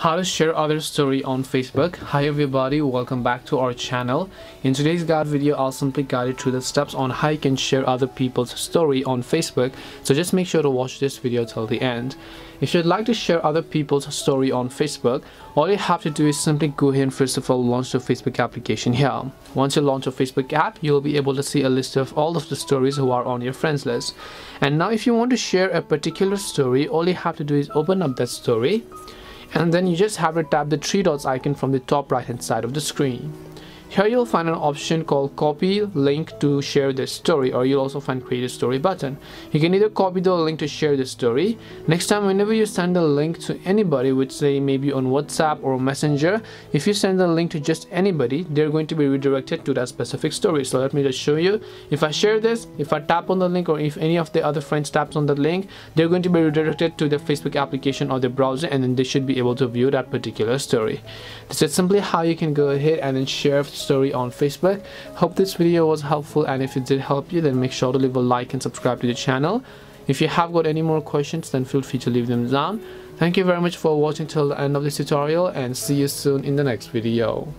How to share other story on Facebook. Hi everybody, welcome back to our channel. In today's guide video, I'll simply guide you through the steps on how you can share other people's story on Facebook. So just make sure to watch this video till the end. If you'd like to share other people's story on Facebook, all you have to do is simply go ahead and first of all launch the Facebook application here. Once you launch your Facebook app, you'll be able to see a list of all of the stories who are on your friends list. And now if you want to share a particular story, all you have to do is open up that story, and then you just have to tap the three dots icon from the top right hand side of the screen. Here you'll find an option called copy link to share this story, or you'll also find create a story button. You can either copy the link to share the story. Next time whenever you send a link to anybody, which say maybe on WhatsApp or Messenger, if you send the link to just anybody, they're going to be redirected to that specific story. So let me just show you. If I share this, if I tap on the link, or if any of the other friends taps on the link, they're going to be redirected to the Facebook application or the browser, and then they should be able to view that particular story. This is simply how you can go ahead and then share story on Facebook. Hope this video was helpful, and if it did help you, then make sure to leave a like and subscribe to the channel. If you have got any more questions, then feel free to leave them down. Thank you very much for watching till the end of this tutorial, and see you soon in the next video.